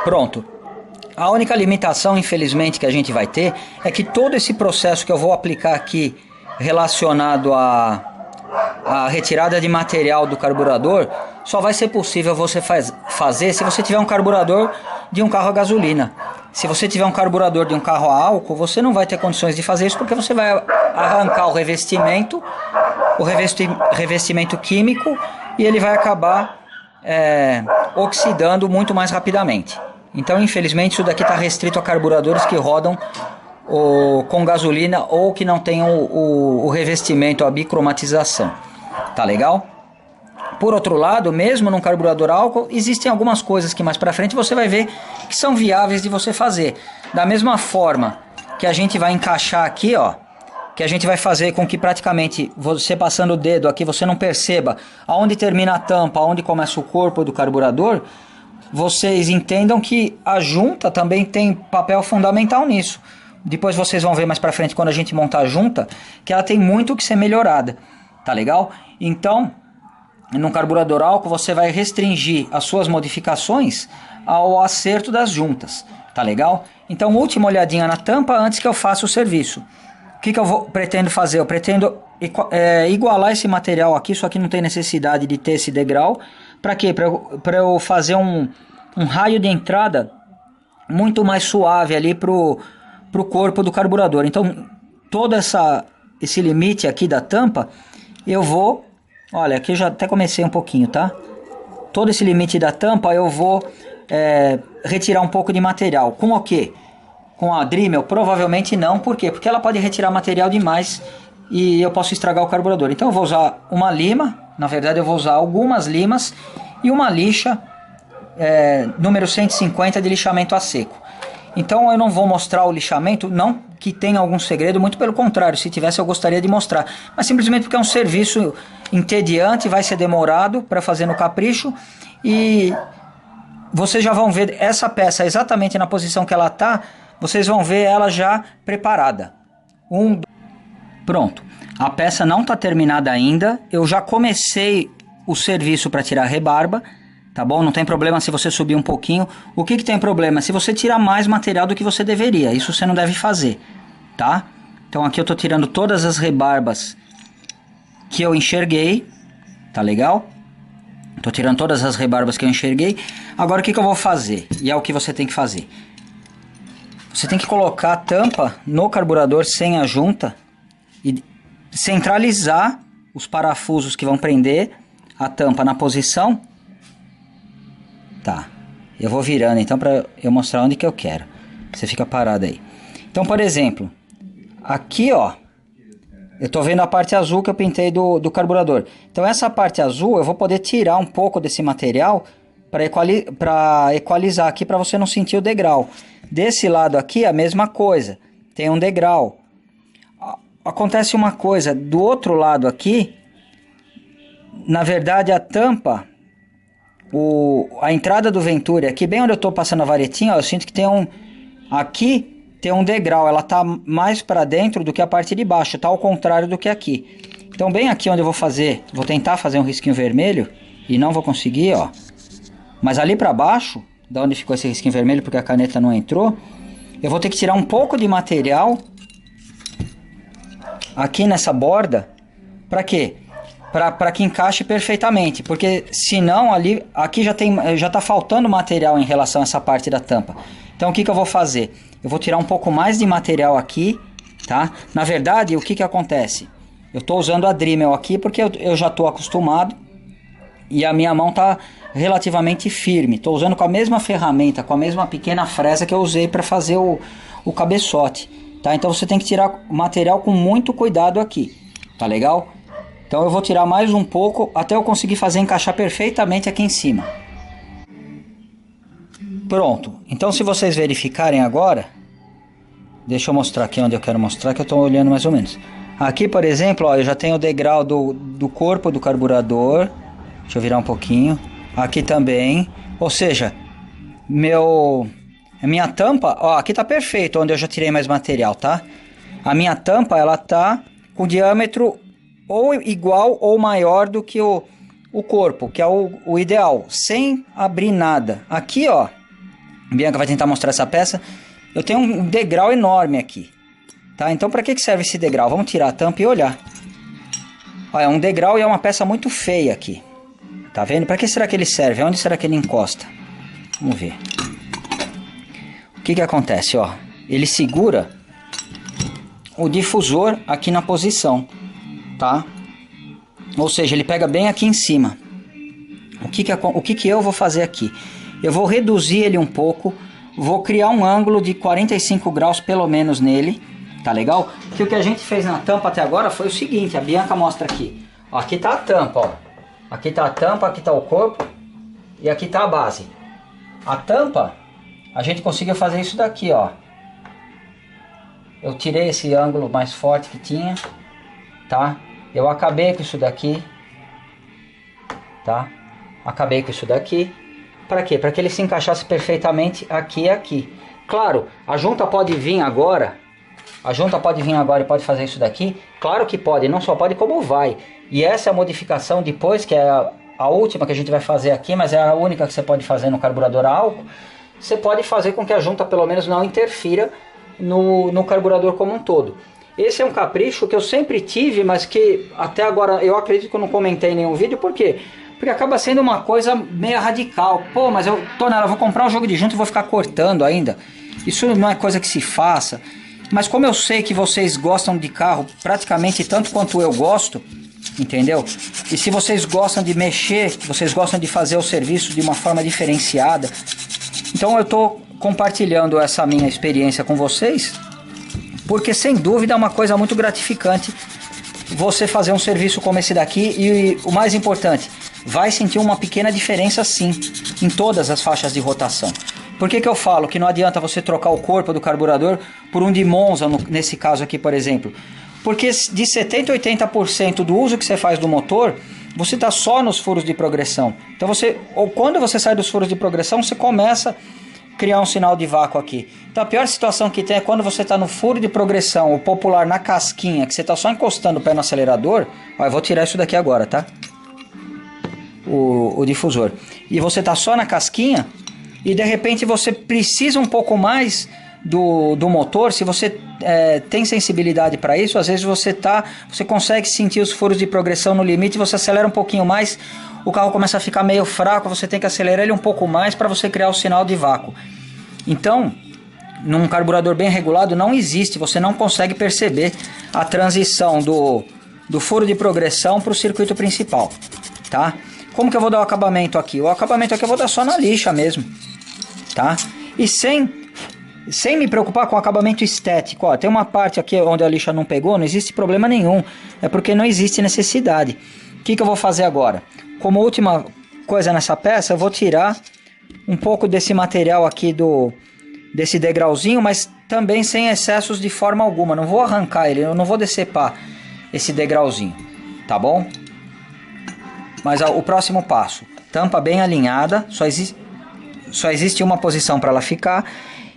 Pronto. A única limitação, infelizmente, que a gente vai ter é que todo esse processo que eu vou aplicar aqui relacionado à retirada de material do carburador só vai ser possível você fazer se você tiver um carburador de um carro a gasolina. Se você tiver um carburador de um carro a álcool, você não vai ter condições de fazer isso, porque você vai arrancar o revestimento químico, e ele vai acabar oxidando muito mais rapidamente. Então, infelizmente, isso daqui está restrito a carburadores que rodam com gasolina ou que não tenham o revestimento, a bicromatização. Tá legal? Por outro lado, mesmo num carburador álcool, existem algumas coisas que mais pra frente você vai ver que são viáveis de você fazer. Da mesma forma que a gente vai encaixar aqui, ó, que a gente vai fazer com que praticamente você passando o dedo aqui, você não perceba aonde termina a tampa, aonde começa o corpo do carburador. Vocês entendam que a junta também tem papel fundamental nisso. Depois vocês vão ver mais pra frente, quando a gente montar a junta, que ela tem muito que ser melhorada. Tá legal? Então, no carburador álcool, você vai restringir as suas modificações ao acerto das juntas. Tá legal? Então, última olhadinha na tampa antes que eu faça o serviço. O que eu pretendo fazer? Eu pretendo igualar esse material aqui. Isso aqui não tem necessidade de ter esse degrau. Para quê? Para eu fazer um raio de entrada muito mais suave ali pro corpo do carburador. Então, todo esse limite aqui da tampa, eu vou... Olha, aqui eu já até comecei um pouquinho, tá? Todo esse limite da tampa eu vou retirar um pouco de material. Com o quê? Com a Dremel? Provavelmente não. Por quê? Porque ela pode retirar material demais e eu posso estragar o carburador. Então eu vou usar uma lima. Na verdade eu vou usar algumas limas e uma lixa número 150 de lixamento a seco. Então eu não vou mostrar o lixamento, não que tenha algum segredo, muito pelo contrário, se tivesse eu gostaria de mostrar. Mas simplesmente porque é um serviço entediante, vai ser demorado para fazer no capricho. E vocês já vão ver essa peça exatamente na posição que ela está, vocês vão ver ela já preparada. Pronto, a peça não está terminada ainda, eu já comecei o serviço para tirar a rebarba. Tá bom? Não tem problema se você subir um pouquinho. O que tem problema? Se você tirar mais material do que você deveria. Isso você não deve fazer, tá? Então aqui eu tô tirando todas as rebarbas que eu enxerguei. Tá legal? Tô tirando todas as rebarbas que eu enxerguei. Agora o que eu vou fazer? E é o que você tem que fazer. Você tem que colocar a tampa no carburador sem a junta e centralizar os parafusos que vão prender a tampa na posição. Tá, eu vou virando então para eu mostrar onde que eu quero. Você fica parado aí. Então, por exemplo, aqui ó, eu tô vendo a parte azul que eu pintei do carburador. Então essa parte azul eu vou poder tirar um pouco desse material para equalizar aqui, para você não sentir o degrau. Desse lado aqui a mesma coisa, tem um degrau. Acontece uma coisa, do outro lado aqui, na verdade a tampa... a entrada do Venturi, aqui bem onde eu estou passando a varetinha, ó, eu sinto que tem aqui tem um degrau, ela tá mais para dentro do que a parte de baixo, tá ao contrário do que aqui. Então bem aqui onde eu vou tentar fazer um risquinho vermelho e não vou conseguir, ó. Mas ali para baixo, da onde ficou esse risquinho vermelho porque a caneta não entrou, eu vou ter que tirar um pouco de material aqui nessa borda. Para quê? Para que encaixe perfeitamente, porque senão aqui já tá faltando material em relação a essa parte da tampa. Então o que eu vou fazer? Eu vou tirar um pouco mais de material aqui, tá? Na verdade, o que acontece? Eu estou usando a Dremel aqui porque eu já estou acostumado e a minha mão tá relativamente firme. Estou usando com a mesma ferramenta, com a mesma pequena fresa que eu usei para fazer o cabeçote, tá? Então você tem que tirar o material com muito cuidado aqui, tá legal? Então eu vou tirar mais um pouco até eu conseguir fazer encaixar perfeitamente aqui em cima. Pronto. Então se vocês verificarem agora, deixa eu mostrar aqui onde eu quero mostrar, que eu estou olhando mais ou menos. Aqui, por exemplo, ó, eu já tenho o degrau do corpo do carburador. Deixa eu virar um pouquinho. Aqui também. Ou seja, a minha tampa, ó, aqui tá perfeito, onde eu já tirei mais material, tá? A minha tampa, ela tá com diâmetro ou igual ou maior do que o corpo, que é o ideal, sem abrir nada. Aqui, ó, Bianca vai tentar mostrar essa peça. Eu tenho um degrau enorme aqui, tá? Então para que serve esse degrau? Vamos tirar a tampa e olhar. Olha, é um degrau e é uma peça muito feia aqui. Tá vendo? Para que será que ele serve? Onde será que ele encosta? Vamos ver. O que acontece, ó? Ele segura o difusor aqui na posição, tá? Ou seja, ele pega bem aqui em cima. O que eu vou fazer aqui? Eu vou reduzir ele um pouco, vou criar um ângulo de 45 graus pelo menos nele, tá legal? Que o que a gente fez na tampa até agora foi o seguinte, a Bianca mostra aqui. Ó, aqui tá a tampa, ó. Aqui tá a tampa, aqui tá o corpo e aqui tá a base. A tampa, a gente conseguiu fazer isso daqui, ó. Eu tirei esse ângulo mais forte que tinha, tá? Eu acabei com isso daqui, tá? Acabei com isso daqui. Para quê? Para que ele se encaixasse perfeitamente aqui e aqui. Claro, a junta pode vir agora. A junta pode vir agora e pode fazer isso daqui. Claro que pode, não só pode como vai. E essa é a modificação depois, que é a última que a gente vai fazer aqui, mas é a única que você pode fazer no carburador a álcool. Você pode fazer com que a junta pelo menos não interfira no carburador como um todo. Esse é um capricho que eu sempre tive, mas que até agora eu acredito que eu não comentei em nenhum vídeo. Por quê? Porque acaba sendo uma coisa meio radical. Pô, mas eu tô nela, vou comprar um jogo de junta e vou ficar cortando ainda. Isso não é coisa que se faça. Mas como eu sei que vocês gostam de carro praticamente tanto quanto eu gosto, entendeu? E se vocês gostam de mexer, vocês gostam de fazer o serviço de uma forma diferenciada, então eu tô compartilhando essa minha experiência com vocês, porque sem dúvida é uma coisa muito gratificante você fazer um serviço como esse daqui. E o mais importante, vai sentir uma pequena diferença sim, em todas as faixas de rotação. Por que eu falo que não adianta você trocar o corpo do carburador por um de Monza, nesse caso aqui, por exemplo? Porque de 70% a 80% do uso que você faz do motor, você está só nos furos de progressão. Então quando você sai dos furos de progressão, você começa a criar um sinal de vácuo aqui. Então a pior situação que tem é quando você está no furo de progressão, o popular na casquinha, que você está só encostando o pé no acelerador. Ó, eu vou tirar isso daqui agora, tá? O difusor. E você está só na casquinha, e de repente você precisa um pouco mais do motor. Se você tem sensibilidade para isso, às vezes você consegue sentir os furos de progressão no limite, você acelera um pouquinho mais, o carro começa a ficar meio fraco, você tem que acelerar ele um pouco mais para você criar o sinal de vácuo. Então, num carburador bem regulado não existe, você não consegue perceber a transição do furo de progressão para o circuito principal, tá? Como que eu vou dar o acabamento aqui? O acabamento aqui eu vou dar só na lixa mesmo, tá? E sem me preocupar com o acabamento estético. Ó, tem uma parte aqui onde a lixa não pegou, não existe problema nenhum. É porque não existe necessidade. O que eu vou fazer agora? Como última coisa nessa peça, eu vou tirar um pouco desse material aqui desse degrauzinho, mas também sem excessos de forma alguma. Não vou arrancar ele, eu não vou decepar esse degrauzinho, tá bom? Mas ó, o próximo passo, tampa bem alinhada, só existe uma posição para ela ficar.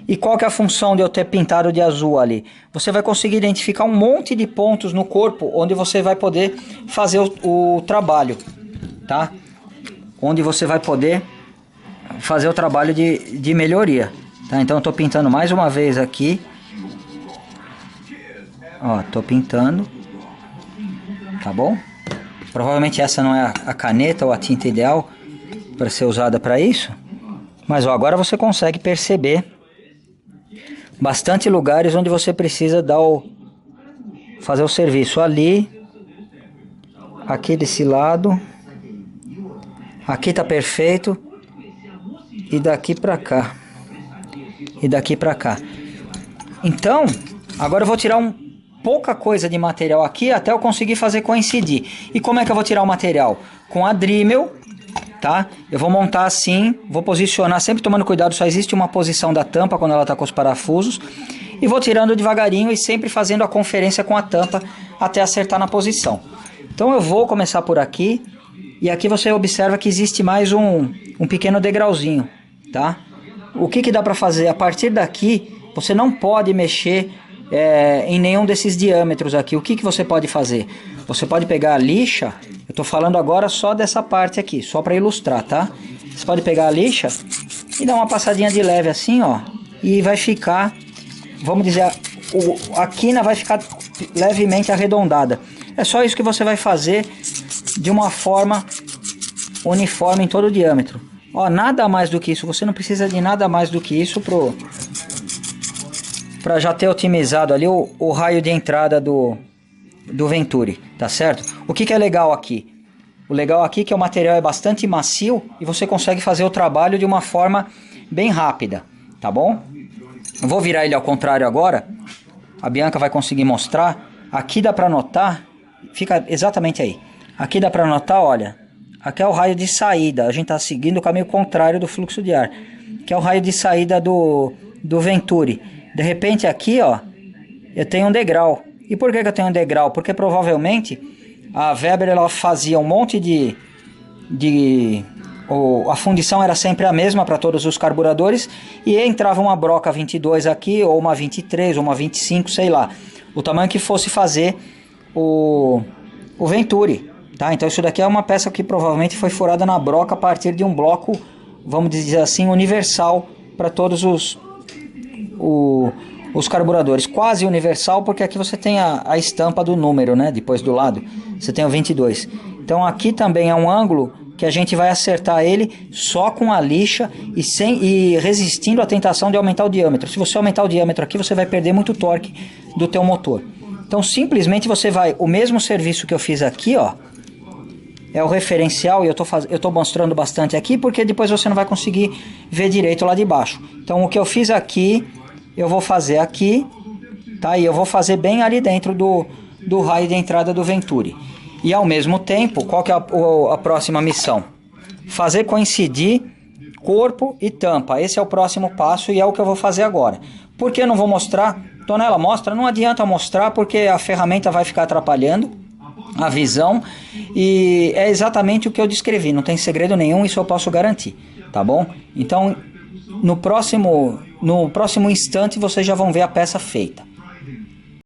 E qual que é a função de eu ter pintado de azul ali? Você vai conseguir identificar um monte de pontos no corpo onde você vai poder fazer o trabalho, tá? Onde você vai poder fazer o trabalho de melhoria, tá? Então eu tô pintando mais uma vez aqui. Ó, tô pintando, tá bom? Provavelmente essa não é a caneta ou a tinta ideal para ser usada para isso. Mas ó, agora você consegue perceber bastante lugares onde você precisa fazer o serviço. Ali, aqui desse lado, aqui tá perfeito, e daqui para cá, e daqui para cá. Então, agora eu vou tirar pouca coisa de material aqui até eu conseguir fazer coincidir. E como é que eu vou tirar o material? Com a Dremel, tá? Eu vou montar assim, vou posicionar, sempre tomando cuidado, só existe uma posição da tampa quando ela está com os parafusos. E vou tirando devagarinho e sempre fazendo a conferência com a tampa até acertar na posição. Então eu vou começar por aqui, e aqui você observa que existe mais um pequeno degrauzinho, tá? O que dá para fazer? A partir daqui, você não pode mexer em nenhum desses diâmetros aqui. O que você pode fazer? Você pode pegar a lixa, eu estou falando agora só dessa parte aqui, só para ilustrar, tá? Você pode pegar a lixa e dá uma passadinha de leve assim, ó, e vai ficar, vamos dizer, a quina vai ficar levemente arredondada. É só isso que você vai fazer de uma forma uniforme em todo o diâmetro. Ó, nada mais do que isso, você não precisa de nada mais do que isso para já ter otimizado ali o raio de entrada do Venturi, tá certo? O que é legal aqui? O legal aqui é que o material é bastante macio e você consegue fazer o trabalho de uma forma bem rápida, tá bom? Eu vou virar ele ao contrário agora, a Bianca vai conseguir mostrar. Aqui dá para notar, fica exatamente aí. Aqui dá para notar, olha, aqui é o raio de saída, a gente está seguindo o caminho contrário do fluxo de ar, que é o raio de saída do Venturi. De repente aqui, ó, eu tenho um degrau. E por que eu tenho um degrau? Porque provavelmente a Weber ela fazia um monte a fundição era sempre a mesma para todos os carburadores e entrava uma broca 22 aqui, ou uma 23, ou uma 25, sei lá. O tamanho que fosse fazer o Venturi, tá? Então isso daqui é uma peça que provavelmente foi furada na broca a partir de um bloco, vamos dizer assim, universal para todos os carburadores, quase universal, porque aqui você tem a estampa do número, né? Depois do lado você tem o 22. Então aqui também é um ângulo que a gente vai acertar ele só com a lixa e resistindo à tentação de aumentar o diâmetro. Se você aumentar o diâmetro aqui, você vai perder muito torque do teu motor. Então simplesmente você vai, o mesmo serviço que eu fiz aqui, ó, é o referencial, e eu tô mostrando bastante aqui porque depois você não vai conseguir ver direito lá de baixo. Então o que eu fiz aqui eu vou fazer aqui, tá? E eu vou fazer bem ali dentro do raio de entrada do Venturi. E ao mesmo tempo, qual que é a próxima missão? Fazer coincidir corpo e tampa. Esse é o próximo passo e é o que eu vou fazer agora. Por que eu não vou mostrar? Tonela, mostra. Não adianta mostrar porque a ferramenta vai ficar atrapalhando a visão. E é exatamente o que eu descrevi. Não tem segredo nenhum, isso eu posso garantir. Tá bom? Então, no próximo instante vocês já vão ver a peça feita.